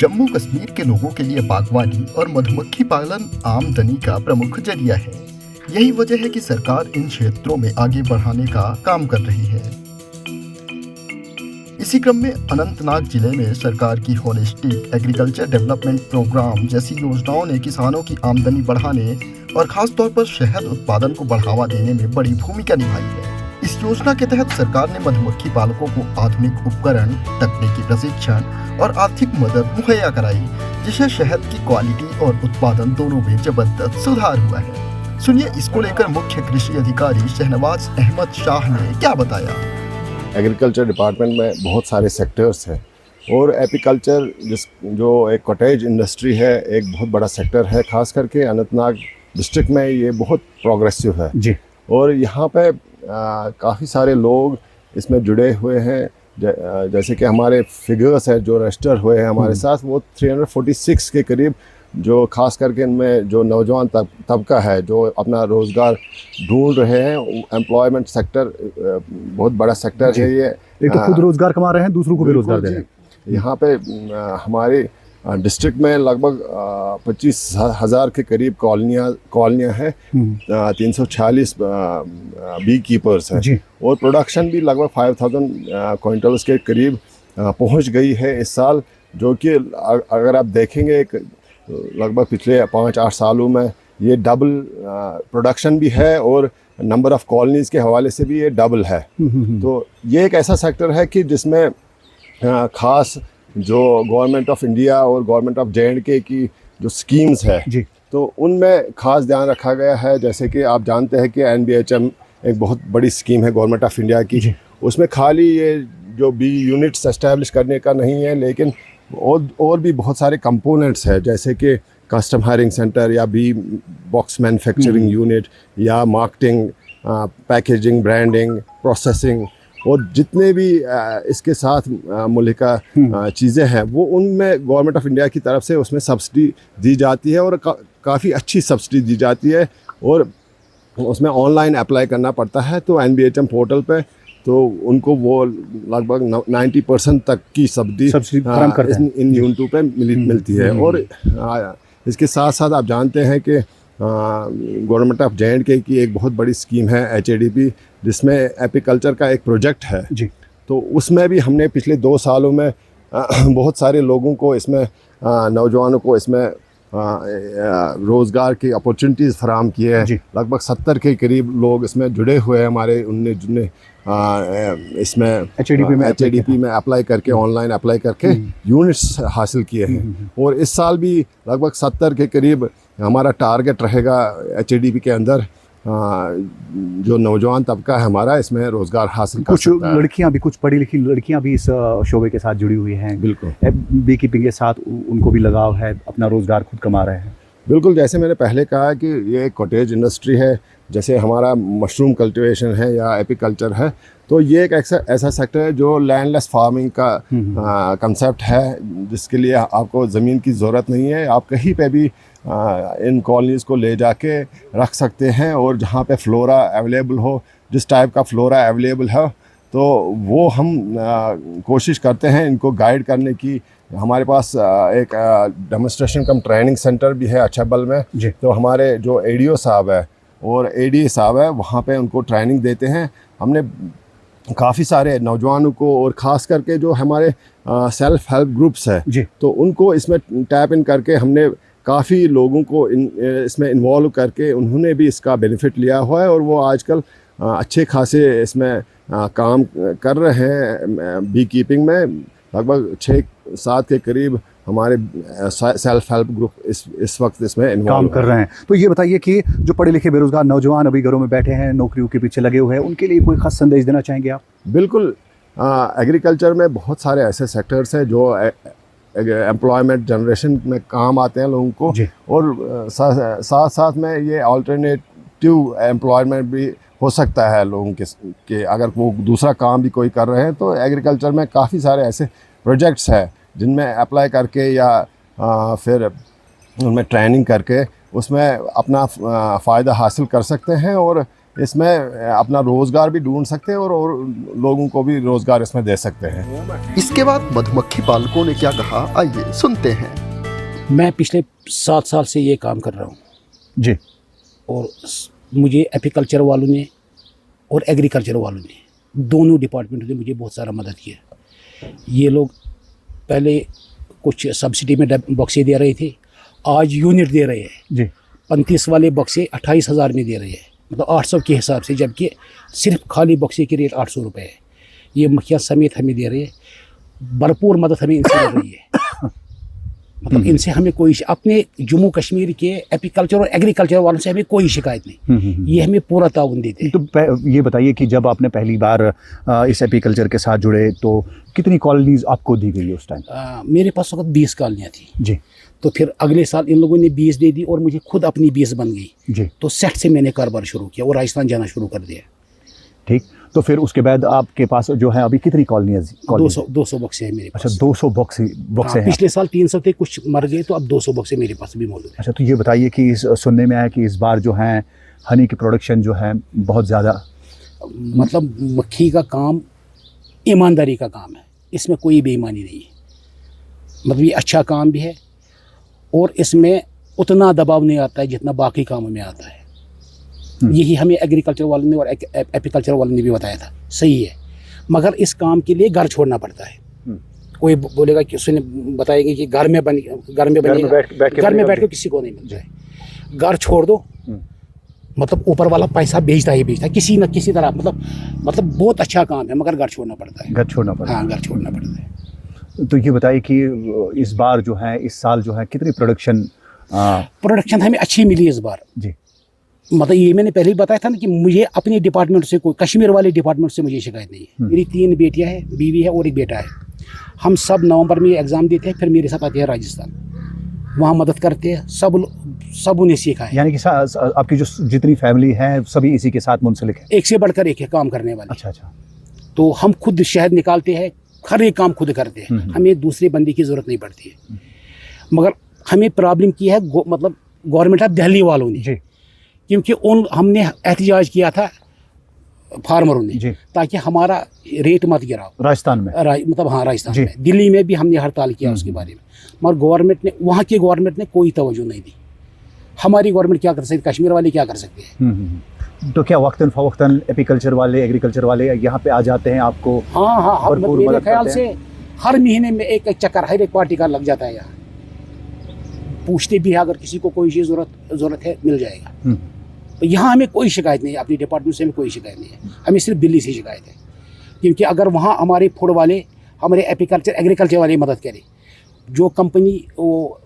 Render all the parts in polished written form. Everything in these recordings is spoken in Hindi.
जम्मू कश्मीर के लोगों के लिए बागवानी और मधुमक्खी पालन आमदनी का प्रमुख जरिया है। यही वजह है कि सरकार इन क्षेत्रों में आगे बढ़ाने का काम कर रही है। इसी क्रम में अनंतनाग जिले में सरकार की होलिस्टिक एग्रीकल्चर डेवलपमेंट प्रोग्राम जैसी योजनाओं ने किसानों की आमदनी बढ़ाने और खास तौर पर शहद उत्पादन को बढ़ावा देने में बड़ी भूमिका निभाई है। इस योजना के तहत सरकार ने मधुमक्खी पालकों को आधुनिक उपकरण, तकनीकी प्रशिक्षण और आर्थिक मदद मुहैया कराई, जिससे शहद की क्वालिटी और उत्पादन दोनों में जबरदस्त सुधार हुआ है। सुनिए इसको लेकर मुख्य कृषि अधिकारी शहनवाज अहमद शाह ने क्या बताया। एग्रीकल्चर डिपार्टमेंट में बहुत सारे सेक्टर्स हैं और एपीकल्चर जो एक कॉटेज इंडस्ट्री है, एक बहुत बड़ा सेक्टर है। खास करके अनंतनाग डिस्ट्रिक्ट में ये बहुत प्रोग्रेसिव है जी। और यहाँ पे काफ़ी सारे लोग इसमें जुड़े हुए हैं। जैसे कि हमारे फिगर्स है जो रजिस्टर हुए हैं हमारे साथ, वो 346 के करीब, जो खास करके इनमें जो नौजवान तबका है जो अपना रोज़गार ढूंढ रहे हैं। एम्प्लॉयमेंट सेक्टर बहुत बड़ा सेक्टर है ये। एक तो खुद रोज़गार कमा रहे हैं, दूसरों को भी रोज़गार दे रहे हैं। यहाँ पे हमारे डिस्ट्रिक्ट में लगभग 25,000 के करीब कॉलोनियाँ हैं। 346 बी कीपर्स हैं और प्रोडक्शन भी लगभग 5,000 क्विंटल्स के करीब पहुँच गई है इस साल, जो कि अगर आप देखेंगे एक लगभग पिछले 5-8 सालों में ये डबल प्रोडक्शन भी है और नंबर ऑफ़ कॉलोनीज़ के हवाले से भी ये डबल है। तो ये एक ऐसा सेक्टर है कि जिसमें ख़ास जो गवर्नमेंट ऑफ इंडिया और गवर्नमेंट ऑफ J&K की जो स्कीम्स है जी, तो उनमें ख़ास ध्यान रखा गया है। जैसे कि आप जानते हैं कि NBHM एक बहुत बड़ी स्कीम है गवर्नमेंट ऑफ इंडिया की। उसमें खाली ये जो बी यूनिट्स एस्टैब्लिश करने का नहीं है, लेकिन और भी बहुत सारे कंपोनेंट्स हैं, जैसे कि कस्टम हायरिंग सेंटर या बी बॉक्स मैन्युफैक्चरिंग यूनिट या मार्केटिंग, पैकेजिंग, ब्रांडिंग, प्रोसेसिंग और जितने भी इसके साथ मुल्हिका चीज़ें हैं, वो उनमें गवर्नमेंट ऑफ इंडिया की तरफ से उसमें सब्सिडी दी जाती है और काफ़ी अच्छी सब्सिडी दी जाती है। और उसमें ऑनलाइन अप्लाई करना पड़ता है तो NBHM पोर्टल पे, तो उनको वो लगभग 90% तक की सब्सिडी इन यूनिटों पे मिलती है। और इसके साथ साथ आप जानते हैं कि गवर्नमेंट ऑफ J&K की एक बहुत बड़ी स्कीम है HADP, जिसमें एपीकल्चर का एक प्रोजेक्ट है जी। तो उसमें भी हमने पिछले 2 सालों में बहुत सारे लोगों को इसमें, नौजवानों को इसमें रोज़गार की अपॉर्चुनिटीज़ फराहम किए हैं। लगभग 70 के करीब लोग इसमें जुड़े हुए हैं हमारे, उनने इसमें HADP में अप्लाई करके, ऑनलाइन अप्लाई करके यूनिट्स हासिल किए हैं। और इस साल भी लगभग 70 के करीब हमारा टारगेट रहेगा HADP के अंदर, जो नौजवान तबका है हमारा इसमें रोज़गार हासिल कर सकता है। कुछ लड़कियां भी, कुछ पढ़ी लिखी लड़कियां भी इस शोबे के साथ जुड़ी हुई हैं। बिल्कुल, बी कीपिंग के साथ उनको भी लगाव है, अपना रोज़गार खुद कमा रहे हैं। बिल्कुल, जैसे मैंने पहले कहा कि ये एक कॉटेज इंडस्ट्री है, जैसे हमारा मशरूम कल्टीवेशन है या एपीकल्चर है, तो ये एक ऐसा सेक्टर है जो लैंडलेस फार्मिंग का कंसेप्ट है, जिसके लिए आपको ज़मीन की ज़रूरत नहीं है। आप कहीं पे भी इन कॉलोनीज़ को ले जाके रख सकते हैं और जहाँ पे फ्लोरा अवेलेबल हो, जिस टाइप का फ्लोरा अवेलेबल है, तो वो हम कोशिश करते हैं इनको गाइड करने की। हमारे पास एक डेमोन्स्ट्रेशन कम ट्रेनिंग सेंटर भी है अछाबल में, तो हमारे जो ADO साहब है और AD साहब है, वहाँ पे उनको ट्रेनिंग देते हैं। हमने काफ़ी सारे नौजवानों को और ख़ास करके जो हमारे सेल्फ हेल्प ग्रुप्स है जी, तो उनको इसमें टैप इन करके हमने काफ़ी लोगों को इसमें इन्वॉल्व करके उन्होंने भी इसका बेनिफिट लिया हुआ है और वो आजकल अच्छे खासे इसमें काम कर रहे हैं। बी कीपिंग में लगभग 6-7 के करीब हमारे सेल्फ हेल्प ग्रुप इस वक्त इसमें इन्वॉल्व काम कर रहे हैं। तो ये बताइए कि जो पढ़े लिखे बेरोजगार नौजवान अभी घरों में बैठे हैं, नौकरियों के पीछे लगे हुए हैं, उनके लिए कोई खास संदेश देना चाहेंगे आप? बिल्कुल, एग्रीकल्चर में बहुत सारे ऐसे सेक्टर्स हैं जो एम्प्लॉयमेंट जनरेशन में काम आते हैं लोगों को, और साथ साथ में ये अल्टरनेटिव एम्प्लॉयमेंट भी हो सकता है लोगों के अगर वो दूसरा काम भी कोई कर रहे हैं। तो एग्रीकल्चर में काफ़ी सारे ऐसे प्रोजेक्ट्स हैं जिनमें अप्लाई करके या फिर उनमें ट्रेनिंग करके उसमें अपना फ़ायदा हासिल कर सकते हैं और इसमें अपना रोज़गार भी ढूंढ सकते हैं और लोगों को भी रोज़गार इसमें दे सकते हैं। इसके बाद मधुमक्खी पालकों ने क्या कहा, आइए सुनते हैं। मैं पिछले 7 साल से ये काम कर रहा हूँ जी। और मुझे एपीकल्चर वालों ने और एग्रीकल्चर वालों ने दोनों डिपार्टमेंट ने मुझे बहुत सारा मदद किया। ये लोग पहले कुछ सब्सिडी में बक्से दे रहे थे, आज यूनिट दे रहे हैं जी। 35 वाले बक्से 28,000 में दे रहे हैं, मतलब 800 के हिसाब से, जबकि सिर्फ खाली बक्से की रेट 800 रुपये है। ये मक्खियाँ समेत हमें दे रहे हैं, भरपूर मदद हमें इनसे मिल रही है। मतलब इनसे हमें कोई अपने जम्मू कश्मीर के एपीकल्चर और एग्रीकल्चर वालों से हमें कोई शिकायत नहीं। ये हमें पूरा ताउन देते हैं। तो ये बताइए कि जब आपने पहली बार इस एपीकल्चर के साथ जुड़े तो कितनी कॉलोनीज आपको दी गई उस टाइम? मेरे पास वक्त 20 कॉलोनियाँ थी जी। तो फिर अगले साल इन लोगों ने 20 दे दी और मुझे खुद अपनी 20 बन गई जी। तो सेट से मैंने कारोबार शुरू किया और राजस्थान जाना शुरू कर दिया। ठीक, तो फिर उसके बाद आपके पास जो है अभी कितनी कॉलोनियाँ? 200 बक्से हैं मेरे पास। अच्छा, 200 बक्से हैं। पिछले साल 300 थे, कुछ मर गए, तो अब 200 बक्से मेरे पास भी मौजूद है। अच्छा, तो ये बताइए कि सुनने में आया कि इस बार जो है हनी की प्रोडक्शन जो है बहुत ज़्यादा, मतलब मक्खी का काम ईमानदारी का काम है, इसमें कोई बेईमानी नहीं है। मतलब ये अच्छा काम भी है और इसमें उतना दबाव नहीं आता है जितना बाकी कामों में आता है। यही हमें एग्रीकल्चर वालों ने और एपीकल्चर वालों ने भी बताया था, सही है, मगर इस काम के लिए घर छोड़ना पड़ता है। कोई बोलेगा कि उसने बताएंगे कि घर में बैठ के किसी को नहीं मिल जाए, घर छोड़ दो, मतलब ऊपर वाला पैसा भेजता ही भेजता है किसी न किसी तरह। मतलब बहुत अच्छा काम है, मगर घर छोड़ना पड़ता है। घर छोड़ना पड़ता है। हाँ, घर छोड़ना पड़ता है। तो ये बताइए कि इस बार जो है, इस साल जो है, कितनी प्रोडक्शन हमें अच्छी मिली इस बार जी। मतलब ये मैंने पहले ही बताया था ना कि मुझे अपने डिपार्टमेंट से, कोई कश्मीर वाले डिपार्टमेंट से मुझे शिकायत नहीं है। मेरी 3 बेटियां हैं, बीवी है और एक बेटा है। हम सब नवंबर में एग्ज़ाम देते हैं, फिर मेरे साथ आते हैं राजस्थान, वहाँ मदद करते हैं। सब उन्हें सीखा है। यानी कि आपकी जो जितनी फैमिली है सभी इसी के साथ मुंसलिक है? एक से बढ़कर एक है काम करने वाले। अच्छा। तो हम खुद शहद निकालते हैं, हर एक काम खुद करते हैं, हमें दूसरे बंदे की ज़रूरत नहीं पड़ती है। मगर हमें प्रॉब्लम की है मतलब गवर्नमेंट ऑफ दिल्ली वालों ने जी। क्योंकि हमने एहतजाज किया था फार्मरों ने, ताकि हमारा रेट मत गिराओ राजस्थान में, मतलब हाँ राजस्थान में। दिल्ली में भी हमने हड़ताल किया उसके बारे में, मगर गवर्नमेंट ने, वहाँ की गवर्नमेंट ने कोई तवज्जो नहीं दी। हमारी गवर्नमेंट क्या कर सकती, कश्मीर वाले क्या कर सकते हैं? तो क्या वक्तन फवक्तन एपीकल्चर वाले, एग्रीकल्चर वाले यहाँ पे आ जाते हैं आपको? हाँ, मेरे ख्याल से हर महीने में एक चक्कर हर एक पार्टी का लग जाता है। यहाँ पूछते भी है, अगर किसी को कोई चीज़ ज़रूरत है मिल जाएगा। तो यहाँ हमें कोई शिकायत नहीं है, अपनी डिपार्टमेंट से हमें कोई शिकायत नहीं है, हमें सिर्फ दिल्ली से शिकायत है। क्योंकि अगर वहाँ हमारे फूड वाले, हमारे एग्रीकल्चर वाले मदद करें, जो कंपनी वो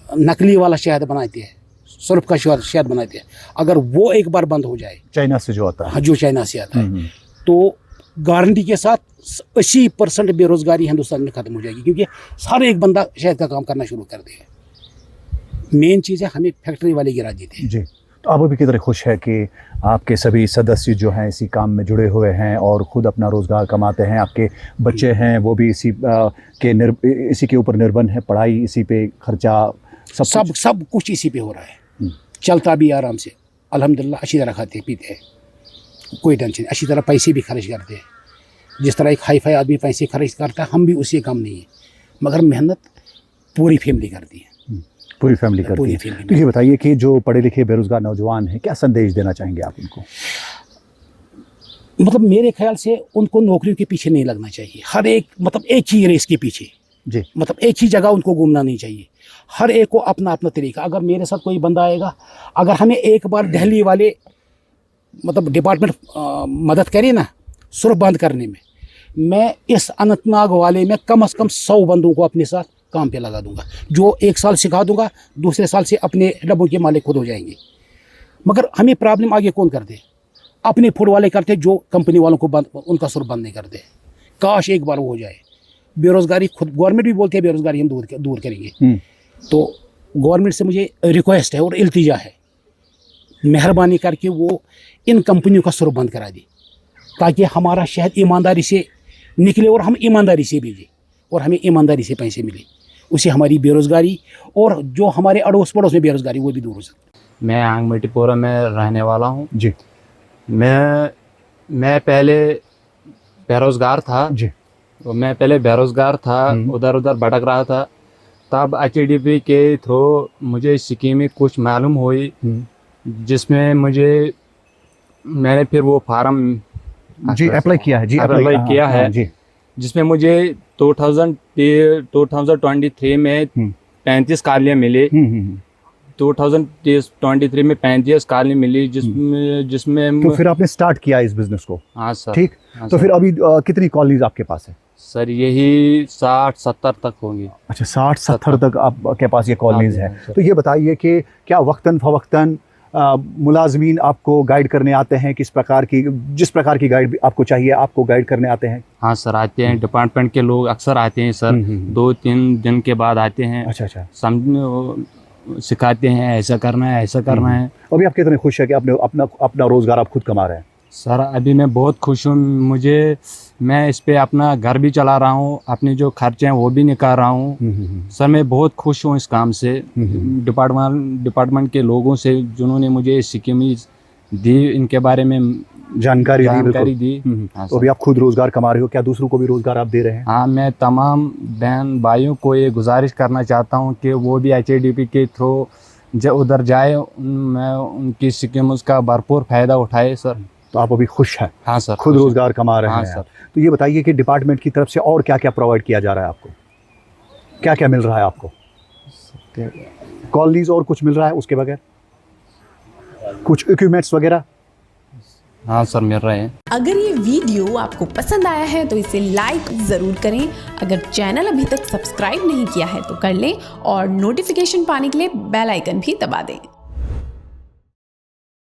नकली वाला शहद बनाती है, सर्फ का शहद बनाते हैं, अगर वो एक बार बंद हो जाए, चाइना से जो आता है, हाँ जो चाइना से आता है, तो गारंटी के साथ 80% बेरोजगारी हिंदुस्तान में ख़त्म हो जाएगी। क्योंकि हर एक बंदा शहद का काम करना शुरू कर देगा। मेन चीज़ है, हमें फैक्ट्री वाले गिरा देते हैं जी। तो आप अभी कितने खुश है कि आपके सभी सदस्य जो हैं इसी काम में जुड़े हुए हैं और ख़ुद अपना रोज़गार कमाते हैं? आपके बच्चे हैं वो भी इसी के ऊपर निर्भर है, पढ़ाई इसी पे, खर्चा सब कुछ इसी पे हो रहा है। चलता भी आराम से, अल्हम्दुलिल्लाह, अच्छी तरह खाते पीते हैं, कोई टेंशन, अच्छी तरह पैसे भी खर्च करते हैं। जिस तरह एक हाई फाई आदमी पैसे खर्च करता है, हम भी उसी काम नहीं है, मगर मेहनत पूरी फैमिली करती है। पूरी फैमिली करती है। तो ये बताइए कि जो पढ़े लिखे बेरोजगार नौजवान हैं, क्या संदेश देना चाहेंगे आप उनको? मतलब मेरे ख्याल से उनको नौकरियों के पीछे नहीं लगना चाहिए। हर एक, मतलब एक ही रेस के पीछे जी, मतलब एक ही जगह उनको घूमना नहीं चाहिए। हर एक को अपना अपना तरीका। अगर मेरे साथ कोई बंदा आएगा, अगर हमें एक बार दिल्ली वाले मतलब डिपार्टमेंट मदद करे ना सुरख बंद करने में, मैं इस अनंतनाग वाले में कम से कम 100 बंदों को अपने साथ काम पे लगा दूंगा। जो एक साल सिखा दूंगा, दूसरे साल से अपने डब्बों के मालिक खुद हो जाएंगे। मगर हमें प्रॉब्लम आगे कौन कर दे? अपने फूड वाले करते, जो कंपनी वालों को उनका सुर बंद नहीं करते। काश एक बार वो हो जाए। बेरोजगारी खुद गवर्नमेंट भी बोलती है बेरोजगारी हम दूर करेंगे। तो गवर्नमेंट से मुझे रिक्वेस्ट है और इल्तिजा है, मेहरबानी करके वो इन कंपनियों का सुर बंद करा दे, ताकि हमारा शहद ईमानदारी से निकले और हम ईमानदारी से भेजें और हमें ईमानदारी से पैसे मिले। उससे हमारी बेरोजगारी और जो हमारे अड़ोस पड़ोस में बेरोजगारी वो भी दूर हो सकती है। मैं आंग मिट्टीपुरा में रहने वाला हूँ जी। मैं पहले बेरोज़गार था जी। तो मैं पहले बेरोज़गार था, उधर उधर भटक रहा था। तब HDP के थ्रू मुझे स्कीमें कुछ मालूम हुई, जिसमें मैंने फिर वो फार्म जी अप्लाई किया है। जी अप्लाई किया है जी। जिसमें मुझे 2023 में 35 कॉलोनियाँ मिली। 2023 में 35 कॉलोनी मिली, जिसमें तो फिर आपने स्टार्ट किया इस बिजनेस को। हाँ सर। ठीक। हाँ तो सर। फिर अभी कितनी कॉलोनीज आपके पास है? सर यही 60-70 तक होंगी। अच्छा 60-70 तक आपके पास ये कॉलोनीज हाँ, है। सर। तो ये बताइए कि क्या वक्तन फवक्तन मुलाजमीन आपको गाइड करने आते हैं? जिस प्रकार की गाइड आपको चाहिए आपको गाइड करने आते हैं? हाँ सर, आते हैं। डिपार्टमेंट के लोग अक्सर आते हैं सर, 2-3 दिन के बाद आते हैं। अच्छा। सिखाते हैं ऐसा करना है, ऐसा करना है। अभी आप कितने खुश है कि आपने अपना रोजगार आप खुद कमा रहे हैं? सर अभी मैं बहुत खुश हूँ। मैं इस पे अपना घर भी चला रहा हूँ, अपने जो खर्चे हैं वो भी निकाल रहा हूँ। सर मैं बहुत खुश हूँ इस काम से, डिपार्टमेंट के लोगों से जिन्होंने मुझे स्कीम दी, इनके बारे में जानकारी दी। हाँ तो अभी आप खुद रोजगार कमा रहे हो, क्या दूसरों को भी रोजगार आप दे रहे हैं? हाँ, मैं तमाम बहन भाइयों को ये गुजारिश करना चाहता हूँ कि वो भी HDP के थ्रू जब उधर जाए, मैं उनकी स्कीम्स का भरपूर फ़ायदा उठाए सर। तो आप अभी खुश हैं? हाँ सर, खुद रोजगार कमा रहे हाँ हैं सर। तो ये बताइए कि डिपार्टमेंट की तरफ से और क्या क्या प्रोवाइड किया जा रहा है आपको? क्या क्या मिल रहा है आपको? कॉलोनीज और कुछ मिल रहा है उसके बगैर? कुछ इक्विपमेंट्स वगैरह? हाँ सर, मिल रहे हैं। अगर ये वीडियो आपको पसंद आया है तो इसे लाइक ज़रूर करें। अगर चैनल अभी तक सब्सक्राइब नहीं किया है तो कर लें और नोटिफिकेशन पाने के लिए बेल आइकन भी दबा दें।